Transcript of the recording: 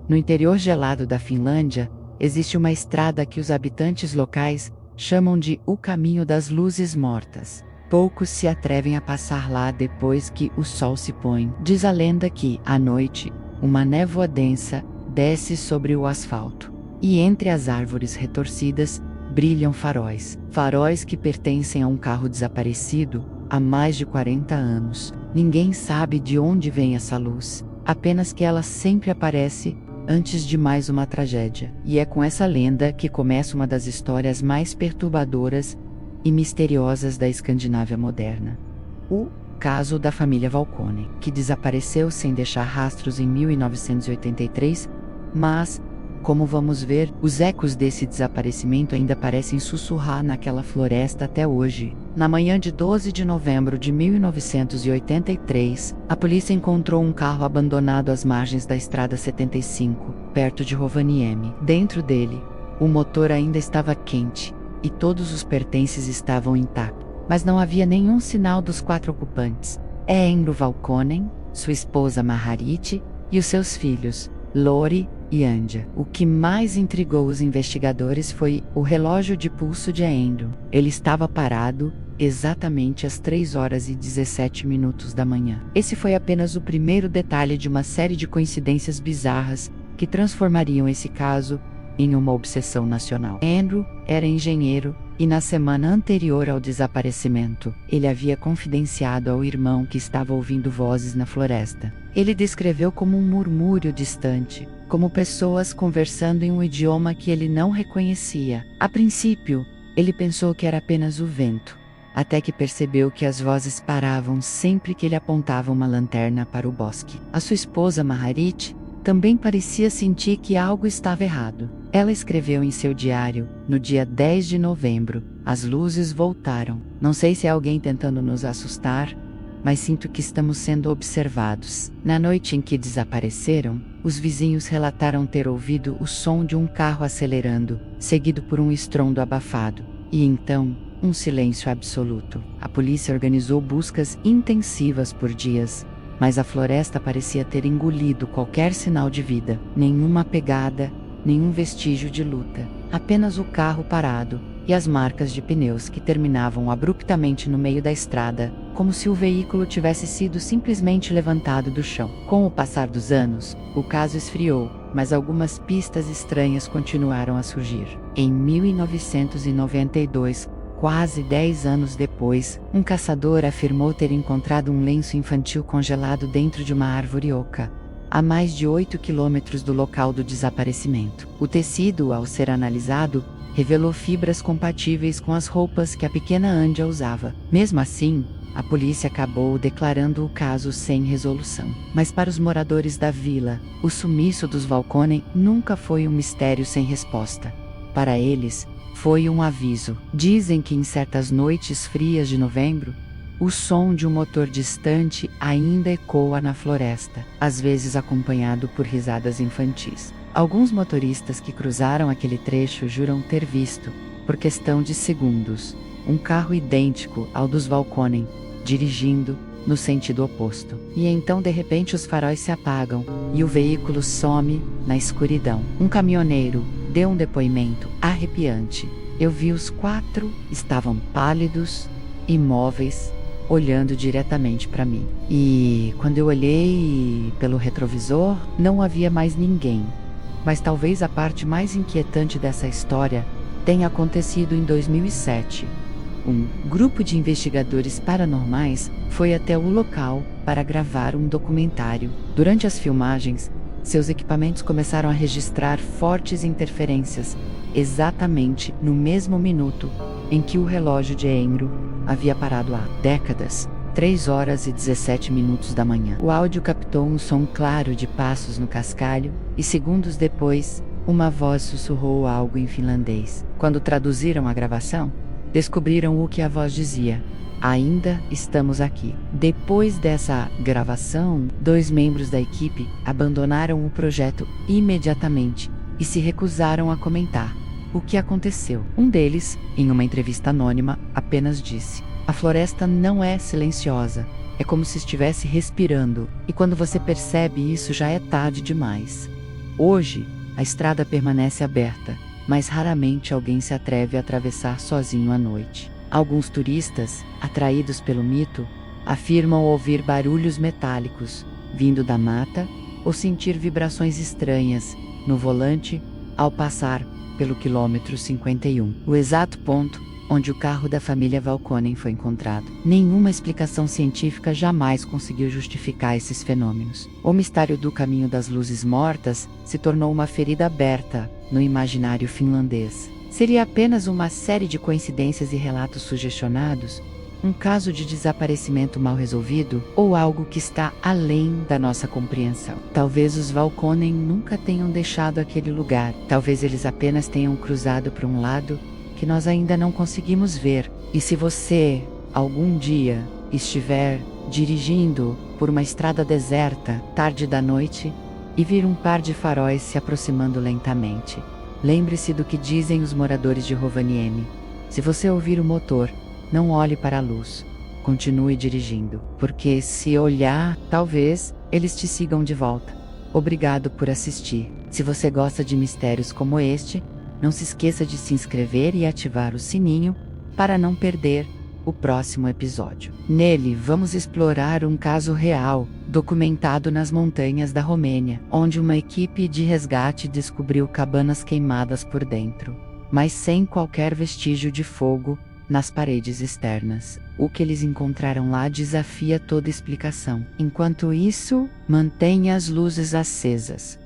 No interior gelado da Finlândia, existe uma estrada que os habitantes locais chamam de o Caminho das Luzes Mortas. Poucos se atrevem a passar lá depois que o sol se põe. Diz a lenda que, à noite, uma névoa densa desce sobre o asfalto. E entre as árvores retorcidas, brilham faróis. Faróis que pertencem a um carro desaparecido há mais de 40 anos. Ninguém sabe de onde vem essa luz, apenas que ela sempre aparece antes de mais uma tragédia. E é com essa lenda que começa uma das histórias mais perturbadoras e misteriosas da Escandinávia moderna. O caso da família Valkonen, que desapareceu sem deixar rastros em 1983, mas, como vamos ver, os ecos desse desaparecimento ainda parecem sussurrar naquela floresta até hoje. Na manhã de 12 de novembro de 1983, a polícia encontrou um carro abandonado às margens da Estrada 75, perto de Rovaniemi. Dentro dele, o motor ainda estava quente e todos os pertences estavam intactos, mas não havia nenhum sinal dos 4 ocupantes: Eero Valkonen, sua esposa Maharit e os seus filhos, Lori e Anja. O que mais intrigou os investigadores foi o relógio de pulso de Eero. Ele estava parado exatamente às 3h17 da manhã. Esse foi apenas o primeiro detalhe de uma série de coincidências bizarras que transformariam esse caso em uma obsessão nacional. Eero era engenheiro e na semana anterior ao desaparecimento, ele havia confidenciado ao irmão que estava ouvindo vozes na floresta. Ele descreveu como um murmúrio distante, como pessoas conversando em um idioma que ele não reconhecia. A princípio, ele pensou que era apenas o vento, até que percebeu que as vozes paravam sempre que ele apontava uma lanterna para o bosque. A sua esposa Maharit também parecia sentir que algo estava errado. Ela escreveu em seu diário, no dia 10 de novembro, as luzes voltaram. Não sei se é alguém tentando nos assustar, mas sinto que estamos sendo observados. Na noite em que desapareceram, os vizinhos relataram ter ouvido o som de um carro acelerando, seguido por um estrondo abafado. E então, um silêncio absoluto. A polícia organizou buscas intensivas por dias, mas a floresta parecia ter engolido qualquer sinal de vida. Nenhuma pegada, nenhum vestígio de luta. Apenas o carro parado e as marcas de pneus que terminavam abruptamente no meio da estrada, como se o veículo tivesse sido simplesmente levantado do chão. Com o passar dos anos, o caso esfriou, mas algumas pistas estranhas continuaram a surgir. Em 1992, quase 10 anos depois, um caçador afirmou ter encontrado um lenço infantil congelado dentro de uma árvore oca, a mais de 8 quilômetros do local do desaparecimento. O tecido, ao ser analisado, revelou fibras compatíveis com as roupas que a pequena Anja usava. Mesmo assim, a polícia acabou declarando o caso sem resolução. Mas para os moradores da vila, o sumiço dos Valkonen nunca foi um mistério sem resposta. Para eles, foi um aviso. Dizem que em certas noites frias de novembro, o som de um motor distante ainda ecoa na floresta, às vezes acompanhado por risadas infantis. Alguns motoristas que cruzaram aquele trecho juram ter visto, por questão de segundos, um carro idêntico ao dos Valkonen, dirigindo no sentido oposto. E então de repente os faróis se apagam e o veículo some na escuridão. Um caminhoneiro deu um depoimento arrepiante. Eu vi os 4, estavam pálidos, imóveis, olhando diretamente para mim. E quando eu olhei pelo retrovisor, não havia mais ninguém. Mas talvez a parte mais inquietante dessa história tenha acontecido em 2007. Um grupo de investigadores paranormais foi até o local para gravar um documentário. Durante as filmagens, seus equipamentos começaram a registrar fortes interferências, exatamente no mesmo minuto em que o relógio de Eero havia parado há décadas. 3h17 da manhã. O áudio captou um som claro de passos no cascalho e segundos depois, uma voz sussurrou algo em finlandês. Quando traduziram a gravação, descobriram o que a voz dizia: ainda estamos aqui. Depois dessa gravação, 2 membros da equipe abandonaram o projeto imediatamente e se recusaram a comentar o que aconteceu. Um deles, em uma entrevista anônima, apenas disse: a floresta não é silenciosa, é como se estivesse respirando, e quando você percebe isso já é tarde demais. Hoje, a estrada permanece aberta, mas raramente alguém se atreve a atravessar sozinho à noite. Alguns turistas, atraídos pelo mito, afirmam ouvir barulhos metálicos vindo da mata ou sentir vibrações estranhas no volante ao passar pelo quilômetro 51, o exato ponto onde o carro da família Valkonen foi encontrado. Nenhuma explicação científica jamais conseguiu justificar esses fenômenos. O mistério do caminho das luzes mortas se tornou uma ferida aberta no imaginário finlandês. Seria apenas uma série de coincidências e relatos sugestionados? Um caso de desaparecimento mal resolvido ou algo que está além da nossa compreensão? Talvez os Valkonen nunca tenham deixado aquele lugar. Talvez eles apenas tenham cruzado para um lado que nós ainda não conseguimos ver. E se você, algum dia, estiver dirigindo por uma estrada deserta, tarde da noite, e vir um par de faróis se aproximando lentamente, lembre-se do que dizem os moradores de Rovaniemi. Se você ouvir o motor, não olhe para a luz. Continue dirigindo, porque se olhar, talvez eles te sigam de volta. Obrigado por assistir. Se você gosta de mistérios como este, não se esqueça de se inscrever e ativar o sininho para não perder o próximo episódio. Nele, vamos explorar um caso real, documentado nas montanhas da Romênia, onde uma equipe de resgate descobriu cabanas queimadas por dentro, mas sem qualquer vestígio de fogo nas paredes externas. O que eles encontraram lá desafia toda explicação. Enquanto isso, mantenha as luzes acesas.